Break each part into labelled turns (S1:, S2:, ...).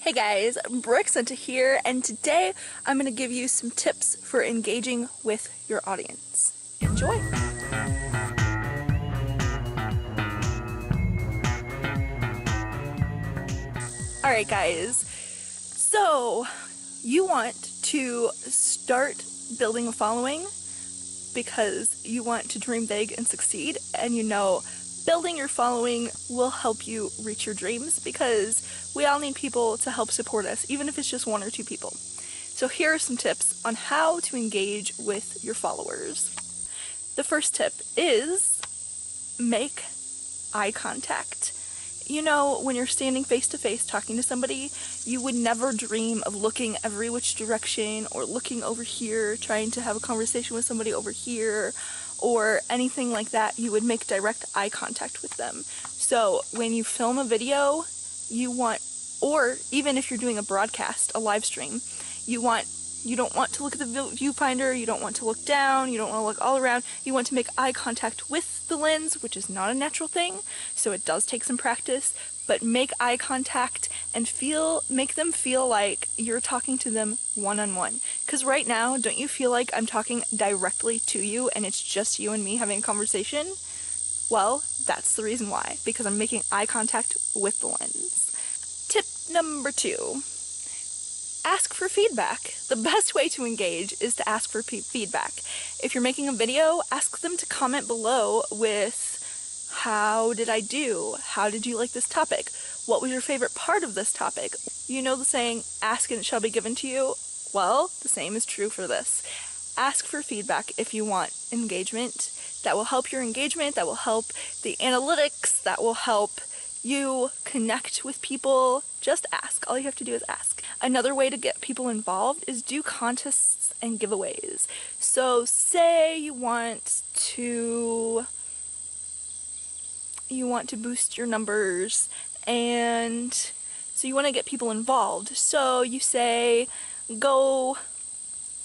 S1: Hey guys, Brixenta here, and today I'm going to give you some tips for engaging with your audience. Enjoy! Alright guys, so you want to start building a following because you want to dream big and succeed, and you know building your following will help you reach your dreams because we all need people to help support us, even if it's just one or two people. So here are some tips on how to engage with your followers. The first tip is make eye contact. You know, when you're standing face to face talking to somebody, you would never dream of looking every which direction or looking over here, trying to have a conversation with somebody over here, or anything like that. You would make direct eye contact with them. So when you film a video, you want, or even if you're doing a broadcast, a live stream, you don't want to look at the viewfinder, you don't want to look down, you don't want to look all around, you want to make eye contact with the lens, which is not a natural thing, so it does take some practice, but make eye contact and make them feel like you're talking to them one-on-one. Because right now, don't you feel like I'm talking directly to you and it's just you and me having a conversation? Well, that's the reason why, because I'm making eye contact with the lens. Tip number 2. Ask for feedback. The best way to engage is to ask for feedback. If you're making a video, ask them to comment below with, how did I do? How did you like this topic? What was your favorite part of this topic? You know the saying, ask and it shall be given to you? Well, the same is true for this. Ask for feedback if you want engagement. That will help your engagement, that will help the analytics, that will help you connect with people. Just ask. All you have to do is ask. Another way to get people involved is do contests and giveaways. So say you want to boost your numbers, and so you want to get people involved. So you say, go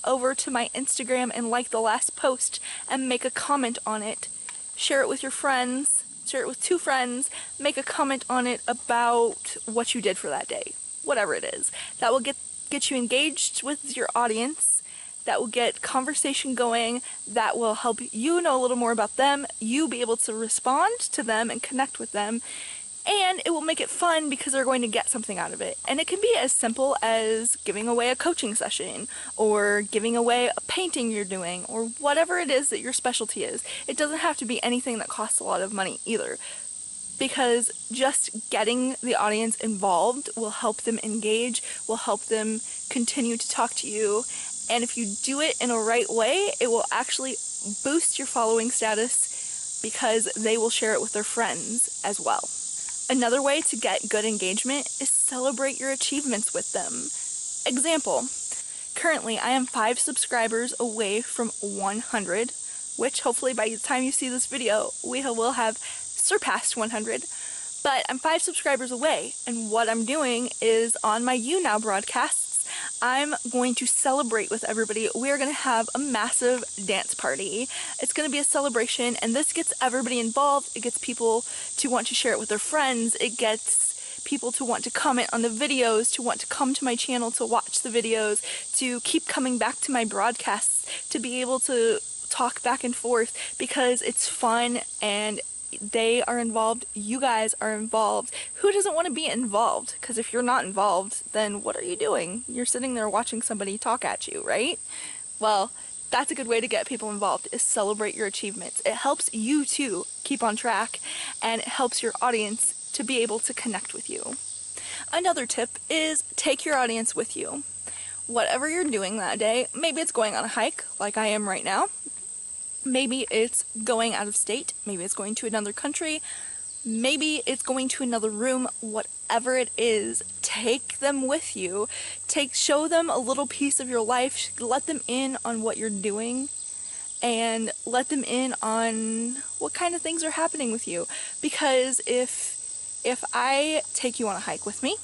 S1: over to my Instagram and like the last post and make a comment on it. Share it with your friends. Share it with 2 friends, make a comment on it about what you did for that day, whatever it is. That will get you engaged with your audience, that will get conversation going, that will help you know a little more about them, you be able to respond to them and connect with them, and it will make it fun because they're going to get something out of it. And it can be as simple as giving away a coaching session, or giving away a painting you're doing, or whatever it is that your specialty is. It doesn't have to be anything that costs a lot of money either, because just getting the audience involved will help them engage, will help them continue to talk to you, and if you do it in a right way, it will actually boost your following status because they will share it with their friends as well. Another way to get good engagement is celebrate your achievements with them. Example, currently I am 5 subscribers away from 100, which hopefully by the time you see this video, we will have surpassed 100. But I'm 5 subscribers away, and what I'm doing is on my You Now broadcasts, I'm going to celebrate with everybody. We're going to have a massive dance party. It's going to be a celebration, and this gets everybody involved. It gets people to want to share it with their friends. It gets people to want to comment on the videos, to want to come to my channel to watch the videos, to keep coming back to my broadcasts, to be able to talk back and forth because it's fun and they are involved, you guys are involved. Who doesn't want to be involved? Because if you're not involved, then what are you doing? You're sitting there watching somebody talk at you, right? Well, that's a good way to get people involved, is celebrate your achievements. It helps you too keep on track, and it helps your audience to be able to connect with you. Another tip is take your audience with you. Whatever you're doing that day, maybe it's going on a hike like I am right now. Maybe it's going out of state, maybe it's going to another country, maybe it's going to another room. Whatever it is, take them with you. Show them a little piece of your life, let them in on what you're doing, and let them in on what kind of things are happening with you. Because if I take you on a hike with me,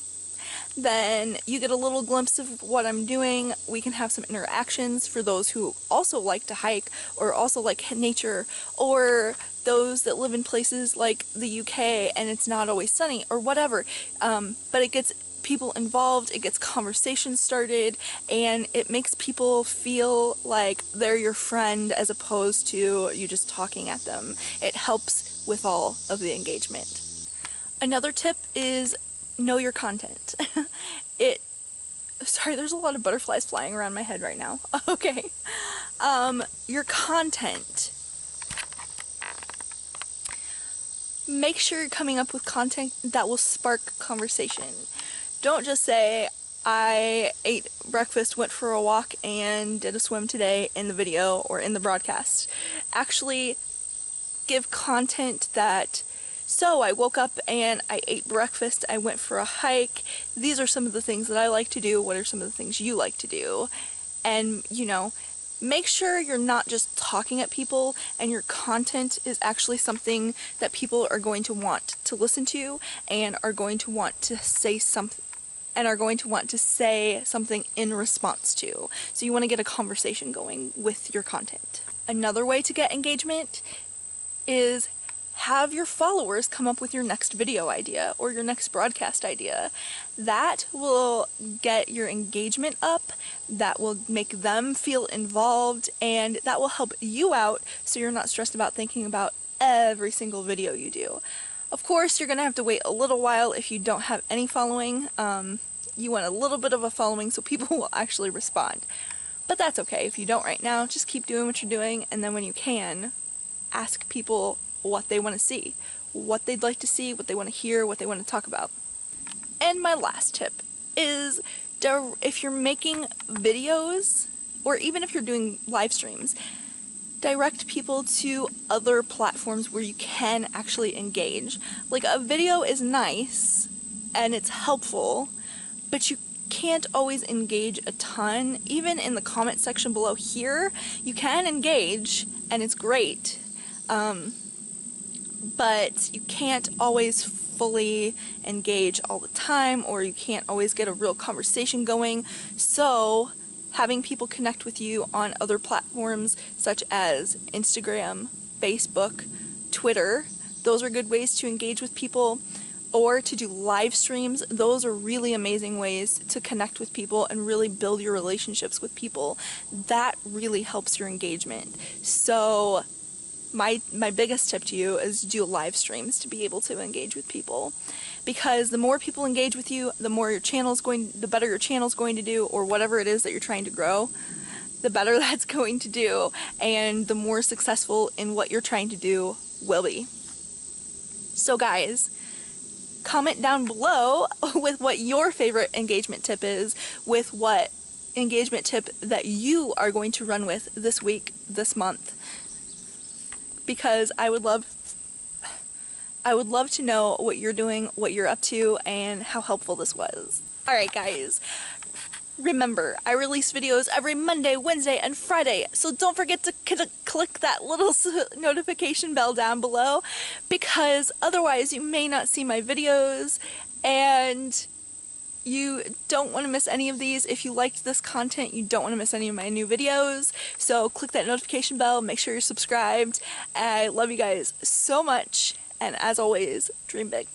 S1: then you get a little glimpse of what I'm doing. We can have some interactions for those who also like to hike or also like nature, or those that live in places like the UK and it's not always sunny or whatever. But it gets people involved, it gets conversations started, and it makes people feel like they're your friend as opposed to you just talking at them. It helps with all of the engagement. Another tip is know your content. Sorry, there's a lot of butterflies flying around my head right now. Okay. Your content. Make sure you're coming up with content that will spark conversation. Don't just say, I ate breakfast, went for a walk, and did a swim today in the video or in the broadcast. Actually give content that, so I woke up and I ate breakfast, I went for a hike, these are some of the things that I like to do, what are some of the things you like to do? And, you know, make sure you're not just talking at people and your content is actually something that people are going to want to listen to and are going to want to say something in response to. So you want to get a conversation going with your content. Another way to get engagement is have your followers come up with your next video idea or your next broadcast idea. That will get your engagement up, that will make them feel involved, and that will help you out so you're not stressed about thinking about every single video you do. Of course, you're going to have to wait a little while if you don't have any following. You want a little bit of a following so people will actually respond. But that's okay. If you don't right now, just keep doing what you're doing, and then when you can, ask people what they want to see, what they'd like to see, what they want to hear, what they want to talk about. And my last tip is, if you're making videos, or even if you're doing live streams, direct people to other platforms where you can actually engage. Like, a video is nice and it's helpful, but you can't always engage a ton. Even in the comment section below here, you can engage and it's great. But you can't always fully engage all the time, or you can't always get a real conversation going. So having people connect with you on other platforms such as Instagram, Facebook, Twitter, those are good ways to engage with people. Or to do live streams, those are really amazing ways to connect with people and really build your relationships with people. That really helps your engagement. So my biggest tip to you is do live streams to be able to engage with people, because the more people engage with you, the better your channel's going to do, or whatever it is that you're trying to grow, the better that's going to do, and the more successful in what you're trying to do will be. So guys, comment down below with what your favorite engagement tip is, with what engagement tip that you are going to run with this week, this month. Because I would love to know what you're doing, what you're up to, and how helpful this was. Alright guys, remember, I release videos every Monday, Wednesday, and Friday, so don't forget to click that little notification bell down below, because otherwise you may not see my videos, and you don't want to miss any of these. If you liked this content, you don't want to miss any of my new videos. So click that notification bell, make sure you're subscribed. I love you guys so much, and as always, dream big.